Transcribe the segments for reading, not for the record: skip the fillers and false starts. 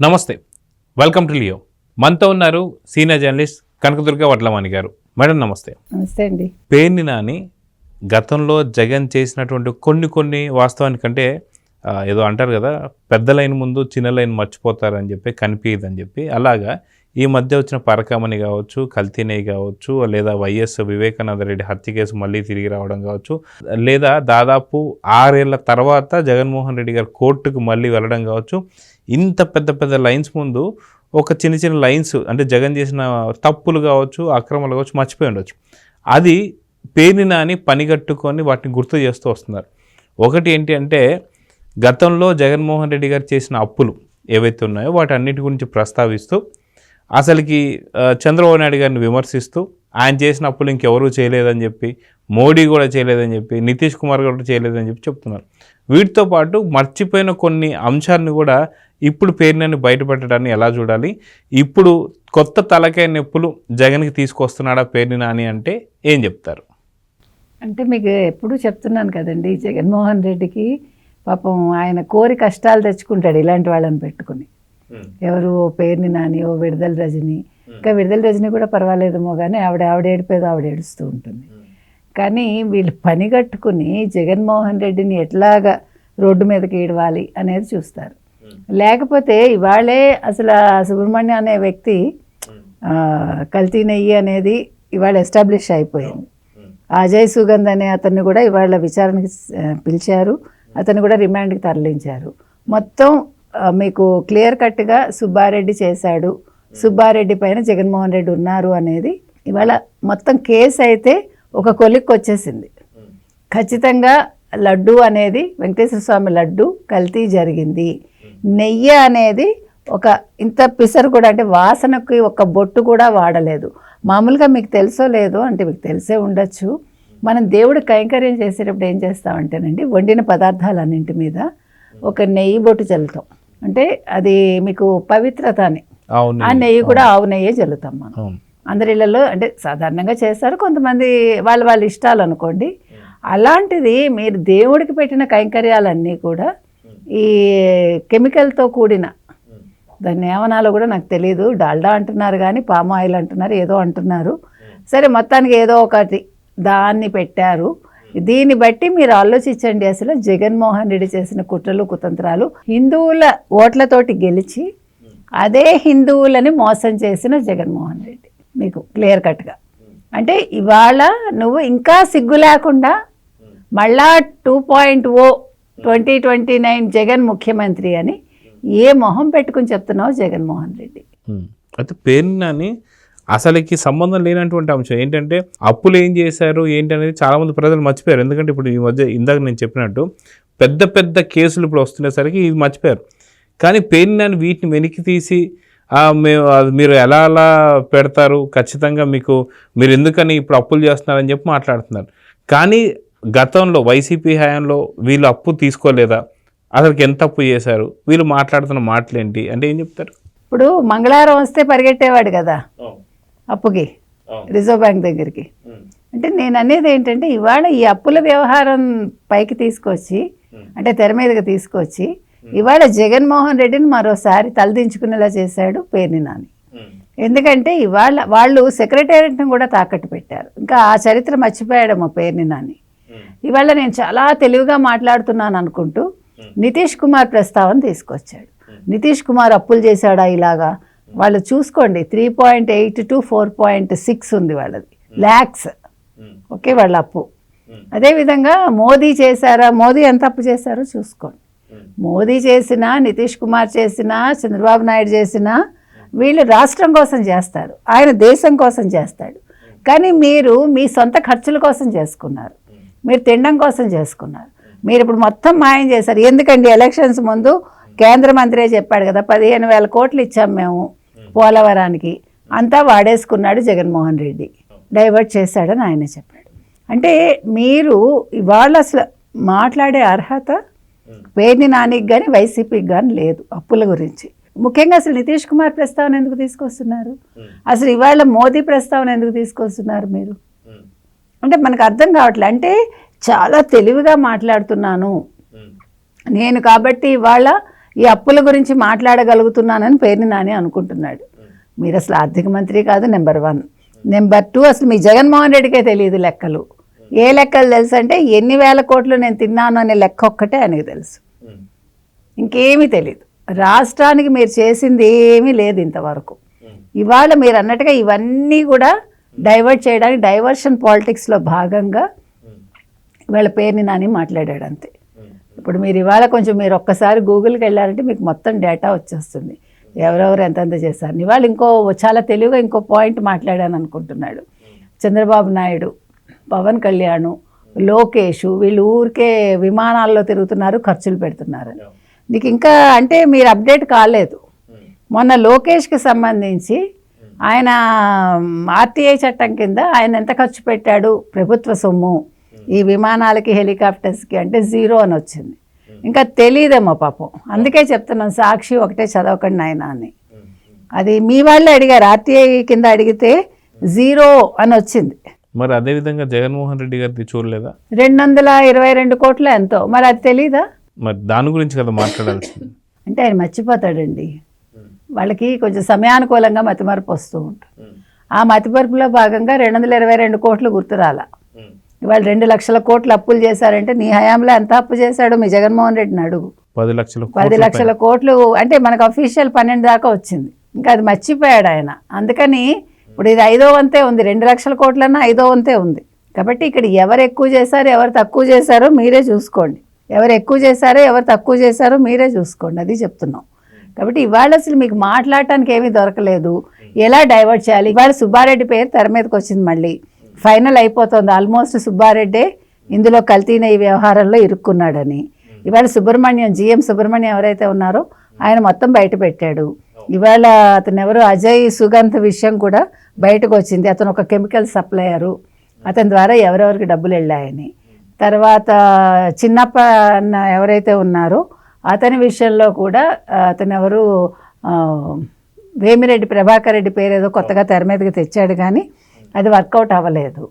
నమస్తే, welcome to Leo. మనతో ఉన్నారు సీనియర్ జర్నలిస్ట్ కనకదుర్గ వడ్లమాని గారు. మేడం నమస్తే. నమస్తే అండి. పేర్ని నాని గతంలో జగన్ చేసినటువంటి కొన్ని వాస్తవానికంటే ఏదో అంటారు కదా, పెద్ద లైన్ ముందు చిన్న లైన్ మర్చిపోతారని చెప్పి కనిపించదని చెప్పి, అలాగా ఈ మధ్య వచ్చిన పరకామణి కావచ్చు, కల్తీనేయి కావచ్చు, లేదా వైఎస్ వివేకానంద రెడ్డి హత్య కేసు మళ్ళీ తిరిగి రావడం కావచ్చు, లేదా దాదాపు 6 ఏళ్ల తర్వాత జగన్మోహన్ రెడ్డి గారు కోర్టుకు మళ్ళీ వెళ్ళడం కావచ్చు, ఇంత పెద్ద లైన్స్ ముందు ఒక చిన్న లైన్స్ అంటే జగన్ చేసిన తప్పులు కావచ్చు, అక్రమాలు కావచ్చు మర్చిపోయి ఉండొచ్చు. అది పేర్ని నాని పనిగట్టుకొని వాటిని గుర్తు చేస్తూ వస్తున్నారు. ఒకటి ఏంటి అంటే, గతంలో జగన్మోహన్ రెడ్డి గారు చేసిన అప్పులు ఏవైతే ఉన్నాయో వాటి అన్నిటి గురించి ప్రస్తావిస్తూ, అసలుకి చంద్రబాబు నాయుడు గారిని విమర్శిస్తూ, ఆయన చేసిన అప్పులు ఇంకెవరూ చేయలేదని చెప్పి, మోడీ కూడా చేయలేదని చెప్పి, నితీష్ కుమార్ కూడా చేయలేదని చెప్పి చెప్తున్నారు. వీటితో పాటు మర్చిపోయిన కొన్ని అంశాలను కూడా ఇప్పుడు పేర్ని బయటపెట్టడాన్ని ఎలా చూడాలి, ఇప్పుడు కొత్త తలకాయ నొప్పులు జగన్కి తీసుకొస్తున్నాడా పేర్ని నాని అంటే ఏం చెప్తారు? అంటే మీకు ఎప్పుడు చెప్తున్నాను కదండి, జగన్మోహన్ రెడ్డికి పాపం ఆయన కోరి కష్టాలు తెచ్చుకుంటాడు ఇలాంటి వాళ్ళని పెట్టుకుని. ఎవరు పేర్ని నాని, ఓ విడుదల రజని. ఇంకా విడుదల రజని కూడా పర్వాలేదేమో కానీ ఆవిడ ఏడిపోయేదో ఆవిడ ఏడుస్తూ ఉంటుంది. కానీ వీళ్ళు పని కట్టుకుని జగన్మోహన్ రెడ్డిని ఎట్లాగా రోడ్డు మీదకి ఈడవాలి అనేది చూస్తారు. లేకపోతే ఇవాళే అసలు సుబ్రహ్మణ్యం అనే వ్యక్తి కల్తీ నెయ్యి అనేది ఇవాళ ఎస్టాబ్లిష్ అయిపోయింది. అజయ్ సుగంధ్ అనే అతన్ని కూడా ఇవాళ విచారణకి పిలిచారు, అతన్ని కూడా రిమాండ్కి తరలించారు. మొత్తం మీకు క్లియర్ కట్గా సుబ్బారెడ్డి చేశాడు, సుబ్బారెడ్డి పైన జగన్మోహన్ రెడ్డి ఉన్నారు అనేది ఇవాళ మొత్తం కేసు అయితే ఒక కొలిక్కి వచ్చేసింది. ఖచ్చితంగా లడ్డు అనేది వెంకటేశ్వర స్వామి లడ్డు కల్తీ జరిగింది. నెయ్యి అనేది ఒక ఇంత పిసరు కూడా, అంటే వాసనకి ఒక బొట్టు కూడా వాడలేదు. మామూలుగా మీకు తెలుసో లేదో, అంటే మీకు తెలిసే ఉండొచ్చు, మనం దేవుడు కైంకర్యం చేసేటప్పుడు ఏం చేస్తామంటేనండి, వండిన పదార్థాలన్నింటి మీద ఒక నెయ్యి బొట్టు చల్లుతాం. అంటే అది మీకు పవిత్రత అని. ఆ నెయ్యి కూడా ఆవు నెయ్యే చల్లుతాం మనం. అందరి ఇళ్లలో అంటే సాధారణంగా చేస్తారు, కొంతమంది వాళ్ళ ఇష్టాలు అనుకోండి. అలాంటిది మీరు దేవుడికి పెట్టిన కైంకర్యాలన్నీ కూడా ఈ కెమికల్తో కూడిన, దాన్ని ఏమనాలో కూడా నాకు తెలియదు, డాల్డా అంటున్నారు కానీ పామ్ ఆయిల్ అంటున్నారు, ఏదో అంటున్నారు. సరే, మొత్తానికి ఏదో ఒకటి దాన్ని పెట్టారు. దీన్ని బట్టి మీరు ఆలోచించండి, అసలు జగన్మోహన్ రెడ్డి చేసిన కుట్రలు కుతంత్రాలు. హిందువుల ఓట్లతోటి గెలిచి అదే హిందువులని మోసం చేసిన జగన్మోహన్ రెడ్డి మీకు క్లియర్ కట్గా. అంటే ఇవాళ నువ్వు ఇంకా సిగ్గు లేకుండా మళ్ళా 2.0 2029 జగన్ ముఖ్యమంత్రి అని ఏ మొహం పెట్టుకుని చెప్తున్నావు జగన్మోహన్ రెడ్డి? అయితే పేర్ని నాని అసలుకి సంబంధం లేనటువంటి అంశం ఏంటంటే, అప్పులు ఏం చేశారు ఏంటి అనేది చాలామంది ప్రజలు మర్చిపోయారు. ఎందుకంటే ఇప్పుడు ఈ మధ్య ఇందాక నేను చెప్పినట్టు పెద్ద కేసులు ఇప్పుడు వస్తునేసరికి ఇది మర్చిపోయారు. కానీ పేర్ని నాని వీటిని వెనక్కి తీసి మీరు ఎలా పెడతారు, ఖచ్చితంగా మీరు ఎందుకని ఇప్పుడు అప్పులు చేస్తున్నారని చెప్పి మాట్లాడుతున్నారు. కానీ గతంలో వైసీపీ హయాంలో వీళ్ళు అప్పు తీసుకోలేదా, అసలుకి ఎంత అప్పు చేశారు, వీళ్ళు మాట్లాడుతున్న మాటలేంటి అంటే ఏం చెప్తారు? ఇప్పుడు మంగళవారం వస్తే పరిగెట్టేవాడు కదా అప్పుకి, రిజర్వ్ బ్యాంక్ దగ్గరికి. అంటే నేను అనేది ఏంటంటే, ఇవాళ ఈ అప్పుల వ్యవహారం పైకి తీసుకొచ్చి, అంటే తెర మీదకి తీసుకొచ్చి, ఇవాళ జగన్మోహన్ రెడ్డిని మరోసారి తలదించుకునేలా చేశాడు పేర్ని నాని. ఎందుకంటే ఇవాళ వాళ్ళు సెక్రటేరియట్ని కూడా తాకట్టు పెట్టారు. ఇంకా ఆ చరిత్ర మర్చిపోయాడమ్మా పేర్ని నాని. ఇవాళ నేను చాలా తెలివిగా మాట్లాడుతున్నాను అనుకుంటూ నితీష్ కుమార్ ప్రస్తావన తీసుకొచ్చాడు. నితీష్ కుమార్ అప్పులు చేశాడా ఇలాగా? వాళ్ళు చూసుకోండి, 3.8 to 4.6 ఉంది వాళ్ళది ల్యాక్స్. ఓకే, వాళ్ళ అప్పు. అదేవిధంగా మోదీ చేశారా? మోదీ ఎంత అప్పు చేశారో చూసుకోండి. మోదీ చేసినా, నితీష్ కుమార్ చేసినా, చంద్రబాబు నాయుడు చేసినా వీళ్ళు రాష్ట్రం కోసం చేస్తారు, ఆయన దేశం కోసం చేస్తాడు. కానీ మీరు మీ సొంత ఖర్చుల కోసం చేసుకున్నారు, మీరు తినడం కోసం చేసుకున్నారు. మీరు ఇప్పుడు మొత్తం మాయం చేశారు. ఎందుకండి, ఎలక్షన్స్ ముందు కేంద్ర మంత్రే చెప్పాడు కదా, 15,000 కోట్లు ఇచ్చాం మేము పోలవరానికి, అంతా వాడేసుకున్నాడు జగన్మోహన్ రెడ్డి, డైవర్ట్ చేశాడని ఆయన చెప్పాడు. అంటే మీరు ఇవాళ అసలు మాట్లాడే అర్హత పేర్ని నానికి కానీ వైసీపీకి కానీ లేదు అప్పుల గురించి. ముఖ్యంగా అసలు నితీష్ కుమార్ ప్రస్తావన ఎందుకు తీసుకొస్తున్నారు? అసలు ఇవాళ మోదీ ప్రస్తావన ఎందుకు తీసుకొస్తున్నారు మీరు? అంటే మనకు అర్థం కావట్లేదు. అంటే చాలా తెలివిగా మాట్లాడుతున్నాను నేను కాబట్టి ఇవాళ ఈ అప్పుల గురించి మాట్లాడగలుగుతున్నానని పేర్ని నాని అనుకుంటున్నాడు. మీరు అసలు ఆర్థిక మంత్రి కాదు, నెంబర్ 1. నెంబర్ 2, అసలు మీ జగన్మోహన్ రెడ్డికే తెలియదు లెక్కలు. ఏ లెక్కలు తెలుసు అంటే ఎన్ని వేల కోట్లు నేను తిన్నాను అనే లెక్క ఒక్కటే ఆయనకు తెలుసు, ఇంకేమీ తెలియదు. రాష్ట్రానికి మీరు చేసింది ఏమీ లేదు ఇంతవరకు. ఇవాళ మీరు అన్నట్టుగా ఇవన్నీ కూడా డైవర్ట్ చేయడానికి డైవర్షన్ పాలిటిక్స్లో భాగంగా ఇవాళ పేర్ని నాని మాట్లాడాడు అంతే. ఇప్పుడు మీరు ఇవాళ కొంచెం మీరు ఒక్కసారి గూగుల్కి వెళ్ళారంటే మీకు మొత్తం డేటా వచ్చేస్తుంది, ఎవరెవరు ఎంతెంత చేశారు. ఇవాళ చాలా తెలివిగా ఇంకో పాయింట్ మాట్లాడాను అనుకుంటున్నాడు. చంద్రబాబు నాయుడు, పవన్ కళ్యాణ్, లోకేష్ వీళ్ళు ఊరికే విమానాల్లో తిరుగుతున్నారు, ఖర్చులు పెడుతున్నారు. నీకు ఇంకా అంటే మీరు అప్డేట్ కాలేదు. మొన్న లోకేష్కి సంబంధించి ఆయన ఆర్టీఐ చట్టం కింద ఆయన ఎంత ఖర్చు పెట్టాడు ప్రభుత్వ సొమ్ము ఈ విమానాలకి హెలికాప్టర్స్కి అంటే 0 అని వచ్చింది. ఇంకా తెలియదేమో పాపం, అందుకే చెప్తున్నాను సాక్షి ఒకటే చదవకండి నాయన అని. అది మీ వాళ్ళే అడిగారు, ఆర్టీఐ కింద అడిగితే 0 అని వచ్చింది. మరి అదేవిధంగా జగన్మోహన్ రెడ్డి గారిది చూడలేదా? 222 కోట్ల ఎంతో, మరి అది తెలీదా? మరి దాని గురించి కదా మాట్లాడాల్సింది. అంటే ఆయన మర్చిపోతాడండి, వాళ్ళకి కొంచెం సమయానుకూలంగా మతిమరుపు వస్తూ ఉంటుంది. ఆ మతిమరుపులో భాగంగా 222 కోట్లు గుర్తురాల. ఇవాళ 2 లక్షల కోట్లు అప్పులు చేశారంటే నీ హయాంలో ఎంత అప్పు చేశాడు మీ జగన్మోహన్ రెడ్డిని అడుగు. 10 లక్షల కోట్లు అంటే మనకు అఫీషియల్ 12 దాకా వచ్చింది, ఇంకా అది మర్చిపోయాడు ఆయన. అందుకని ఇప్పుడు ఇది 5వ వంతే ఉంది, 2 లక్షల కోట్లన్నా 5వ వంతే ఉంది. కాబట్టి ఇక్కడ ఎవరు ఎక్కువ చేశారు ఎవరు తక్కువ చేశారో మీరే చూసుకోండి, ఎవరు ఎక్కువ చేశారో ఎవరు తక్కువ చేశారో మీరే చూసుకోండి, అది చెప్తున్నాం. కాబట్టి ఇవాళ అసలు మీకు మాట్లాడటానికి ఏమీ దొరకలేదు, ఎలా డైవర్ట్ చేయాలి. ఇవాళ సుబ్బారెడ్డి పేరు తెర మీదకి వచ్చింది, మళ్ళీ ఫైనల్ అయిపోతుంది. ఆల్మోస్ట్ సుబ్బారెడ్డే ఇందులో కల్తీన ఈ వ్యవహారంలో ఇరుక్కున్నాడని. ఇవాళ జీఎం సుబ్రహ్మణ్యం ఎవరైతే ఉన్నారో ఆయన మొత్తం బయట పెట్టాడు. ఇవాళ అతను ఎవరు అజయ్ సుగంధ్ విషయం కూడా బయటకు వచ్చింది, అతను ఒక కెమికల్ సప్లయరు, అతని ద్వారా ఎవరెవరికి డబ్బులు వెళ్ళాయని. తర్వాత చిన్నప్ప అన్న ఎవరైతే ఉన్నారో అతని విషయంలో కూడా అతను ఎవరు వేమిరెడ్డి ప్రభాకర్ రెడ్డి పేరు ఏదో కొత్తగా తెర మీదకి తెచ్చాడు కానీ అది వర్కౌట్ అవ్వలేదు.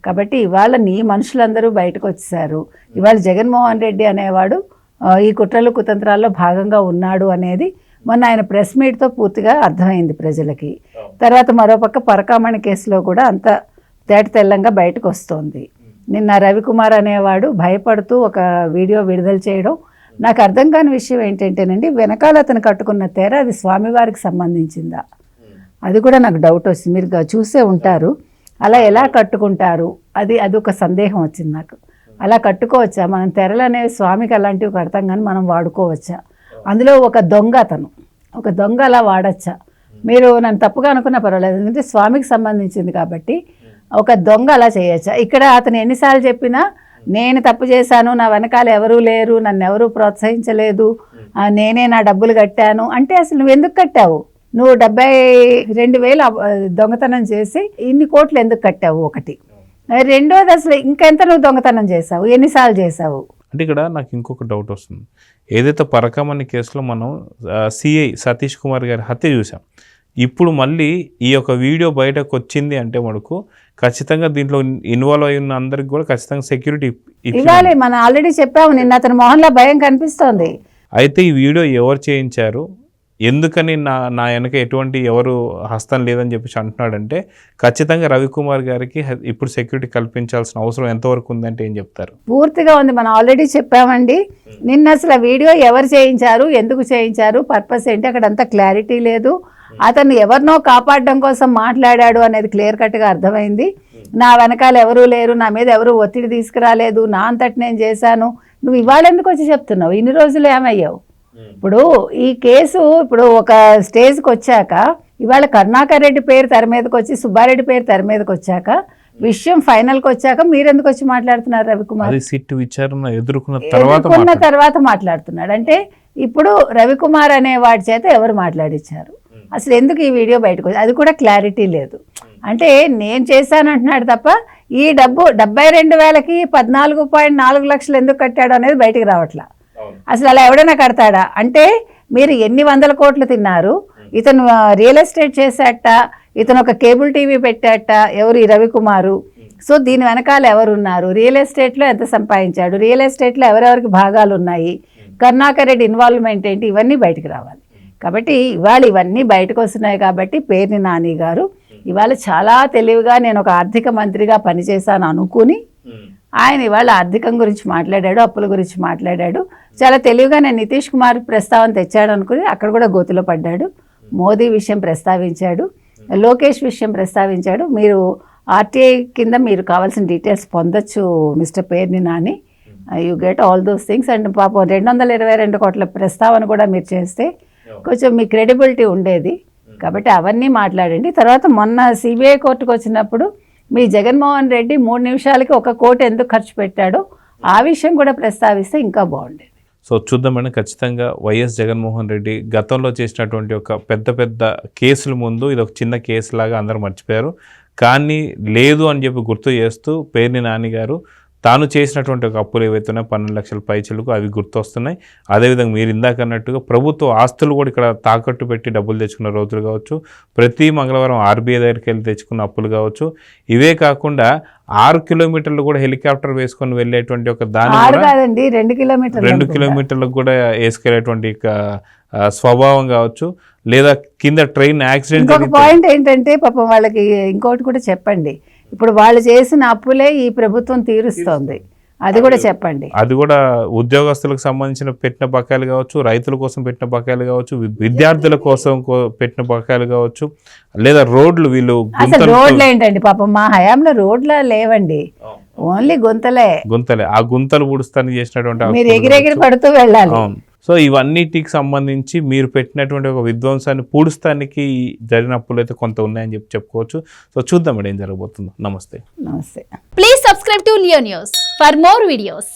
కాబట్టి ఇవాళ నీ మనుషులందరూ బయటకు వచ్చేసారు. ఇవాళ జగన్మోహన్ రెడ్డి అనేవాడు ఈ కుట్రలు కుతంత్రాల్లో భాగంగా ఉన్నాడు అనేది మొన్న ఆయన ప్రెస్ మీట్తో పూర్తిగా అర్థమైంది ప్రజలకి. తర్వాత మరోపక్క పరకామణి కేసులో కూడా అంత తేటతెల్లంగా బయటకు వస్తోంది. నిన్న రవికుమార్ అనేవాడు భయపడుతూ ఒక వీడియో విడుదల చేయడం, నాకు అర్థం కాని విషయం ఏంటంటేనండి, వెనకాల అతను కట్టుకున్న తెర అది స్వామివారికి సంబంధించిందా, అది కూడా నాకు డౌట్ వచ్చింది. మీరు చూసే ఉంటారు, అలా ఎలా కట్టుకుంటారు, అది ఒక సందేహం వచ్చింది నాకు. అలా కట్టుకోవచ్చా మనం? తెరలు అనేవి స్వామికి అలాంటివి కడతాం కానీ మనం వాడుకోవచ్చా? అందులో ఒక దొంగ అలా వాడచ్చా? మీరు నన్ను తప్పుగా అనుకున్నా పర్వాలేదు, ఎందుకంటే స్వామికి సంబంధించింది కాబట్టి ఒక దొంగ అలా చేయొచ్చా? ఇక్కడ అతను ఎన్నిసార్లు చెప్పినా నేను తప్పు చేశాను, నా వెనకాల ఎవరూ లేరు, నన్ను ఎవరూ ప్రోత్సహించలేదు, నేనే నా డబ్బులు కట్టాను అంటే అసలు నువ్వు ఎందుకు కట్టావు? నువ్వు 72,000 దొంగతనం చేసి ఇన్ని కోట్లు ఎందుకు కట్టావు? ఒకటి. రెండోది అసలు ఇంకెంత నువ్వు దొంగతనం చేసావు, ఎన్నిసార్లు చేసావు? అంటే ఇక్కడ నాకు ఇంకొక డౌట్ వస్తుంది. ఏదైతే పరకామణి కేసులో మనం సిఐ సతీష్ కుమార్ గారి హత్య చూసాం, ఇప్పుడు మళ్ళీ ఈ యొక్క వీడియో బయటకు వచ్చింది అంటే మనకు ఖచ్చితంగా దీంట్లో ఇన్వాల్వ్ అయి ఉన్న అందరికి కూడా ఖచ్చితంగా సెక్యూరిటీ ఇవ్వాలి. మనం ఆల్రెడీ చెప్పాము, నిన్న అతని మొహంలో భయం కనిపిస్తోంది. అయితే ఈ వీడియో ఎవరు చేయించారు, ఎందుకని నా వెనక ఎటువంటి ఎవరు హస్తం లేదని చెప్పేసి అంటున్నాడంటే ఖచ్చితంగా రవికుమార్ గారికి ఇప్పుడు సెక్యూరిటీ కల్పించాల్సిన అవసరం ఎంతవరకు ఉందంటే ఏం చెప్తారు? పూర్తిగా ఉంది, మనం ఆల్రెడీ చెప్పామండి. నిన్న అసలు ఆ వీడియో ఎవరు చేయించారు, ఎందుకు చేయించారు, పర్పస్ ఏంటి, అక్కడ అంతా క్లారిటీ లేదు. అతను ఎవరినో కాపాడడం కోసం మాట్లాడాడు అనేది క్లియర్ కట్గా అర్థమైంది. నా వెనకాల ఎవరూ లేరు, నా మీద ఎవరు ఒత్తిడి తీసుకురాలేదు, నా అంతటి నేను చేశాను. నువ్వు ఇవాళ ఎందుకు వచ్చి చెప్తున్నావు? ఇన్ని రోజులు ఏమయ్యావు? ఇప్పుడు ఈ కేసు ఇప్పుడు ఒక స్టేజ్కి వచ్చాక, ఇవాళ కరుణాకర్ రెడ్డి పేరు తెర మీదకి వచ్చి సుబ్బారెడ్డి పేరు తెర మీదకి వచ్చాక, విషయం ఫైనల్కి వచ్చాక మీరెందుకు వచ్చి మాట్లాడుతున్నారు? రవికుమార్ సిట్ విచారణ ఎదుర్కొన్న తర్వాత మాట్లాడుతున్నాడు అంటే ఇప్పుడు రవికుమార్ అనే వాడి చేత ఎవరు మాట్లాడించారు, అసలు ఎందుకు ఈ వీడియో బయటకు వచ్చి, అది కూడా క్లారిటీ లేదు. అంటే నేను చేశానంటున్నాడు తప్ప ఈ డబ్బు 72,000కి 14.4 లక్షలు ఎందుకు కట్టాడు అనేది బయటికి రావట్లా. అసలు అలా ఎవడైనా కడతాడా? అంటే మీరు ఎన్ని 100 కోట్లు తిన్నారు, ఇతను రియల్ ఎస్టేట్ చేశాట, ఇతను ఒక కేబుల్ టీవీ పెట్టాట, ఎవరు? ఈ రవికుమారు. సో దీని వెనకాల ఎవరున్నారు, రియల్ ఎస్టేట్లో ఎంత సంపాదించాడు, రియల్ ఎస్టేట్లో ఎవరెవరికి భాగాలు ఉన్నాయి, కరుణాకర్ రెడ్డి ఇన్వాల్వ్మెంట్ ఏంటి, ఇవన్నీ బయటకు రావాలి. కాబట్టి ఇవాళ ఇవన్నీ బయటకు వస్తున్నాయి కాబట్టి పేర్ని నాని గారు ఇవాళ చాలా తెలివిగా నేను ఒక ఆర్థిక మంత్రిగా పనిచేశాను అనుకుని ఆయన ఇవాళ ఆర్థికం గురించి మాట్లాడాడు, అప్పుల గురించి మాట్లాడాడు. చాలా తెలివిగా నేను నితీష్ కుమార్ ప్రస్తావన తెచ్చాడు అనుకుని అక్కడ కూడా గోతిలో పడ్డాడు. మోదీ విషయం ప్రస్తావించాడు, లోకేష్ విషయం ప్రస్తావించాడు. మీరు ఆర్టీఐ కింద మీరు కావాల్సిన డీటెయిల్స్ పొందొచ్చు mister Perni Nani, you get all those things. And పాపం 222 కోట్ల ప్రస్తావన కూడా మీరు చేస్తే కొంచెం మీ క్రెడిబిలిటీ ఉండేది. కాబట్టి అవన్నీ మాట్లాడండి. తర్వాత మొన్న సిబిఐ కోర్టుకు వచ్చినప్పుడు మీ జగన్మోహన్ రెడ్డి 3 నిమిషాలకి 1 కోటి ఎందుకు ఖర్చు పెట్టాడో ఆ విషయం కూడా ప్రస్తావిస్తే ఇంకా బాగుండేది. సో చూద్దామండి, ఖచ్చితంగా వైఎస్ జగన్మోహన్ రెడ్డి గతంలో చేసినటువంటి ఒక పెద్ద కేసుల ముందు ఇది ఒక చిన్న కేసు లాగా అందరూ మర్చిపోయారు. కానీ లేదు అని చెప్పి గుర్తు చేస్తూ పేర్ని నాని గారు తాను చేసినటువంటి ఒక అప్పులు ఏవైతే ఉన్నాయో 12 లక్షల పైచలకు అవి గుర్తొస్తున్నాయి. అదేవిధంగా మీరు ఇందాక అన్నట్టుగా ప్రభుత్వ ఆస్తులు కూడా ఇక్కడ తాకట్టు పెట్టి డబ్బులు తెచ్చుకున్న రోజులు కావచ్చు, ప్రతి మంగళవారం ఆర్బీఐ దగ్గరికి వెళ్ళి తెచ్చుకున్న అప్పులు కావచ్చు. ఇవే కాకుండా 6 కిలోమీటర్లు కూడా హెలికాప్టర్ వేసుకొని వెళ్ళేటువంటి ఒక దాని 2 కిలోమీటర్లకు కూడా వేసుకెళ్ళేటువంటి స్వభావం కావచ్చు, లేదా కింద ట్రైన్ యాక్సిడెంట్. ఇంకొక పాయింట్ ఏంటంటే పాపం వాళ్ళకి ఇంకోటి కూడా చెప్పండి, ఇప్పుడు వాళ్ళు చేసిన అప్పులే ఈ ప్రభుత్వం తీరుస్తోంది, అది కూడా చెప్పండి. అది కూడా ఉద్యోగస్తులకు సంబంధించిన పెట్టిన బకాయిలు కావచ్చు, రైతుల కోసం పెట్టిన బకాయిలు కావచ్చు, విద్యార్థుల కోసం పెట్టిన బకాయిలు కావచ్చు, లేదా రోడ్లు వీళ్ళు రోడ్లు ఏంటండి పాపం మా హయాంలో రోడ్లు లేవండి, ఓన్లీ గుంతలే. ఆ గుంతలు పూడుస్తానికి చేసినటువంటి మీరు ఎగిరెగిరి పడుతూ వెళ్ళాలి. సో ఇవన్నిటికి సంబంధించి మీరు పెట్టినటువంటి ఒక విధ్వంసాన్ని పూడుస్తానికి జరిగిన అప్పులు అయితే కొంత ఉన్నాయని చెప్పుకోవచ్చు. సో చూద్దాం ఏం జరగబోతుందో. నమస్తే. Please subscribe to Leo news for more videos.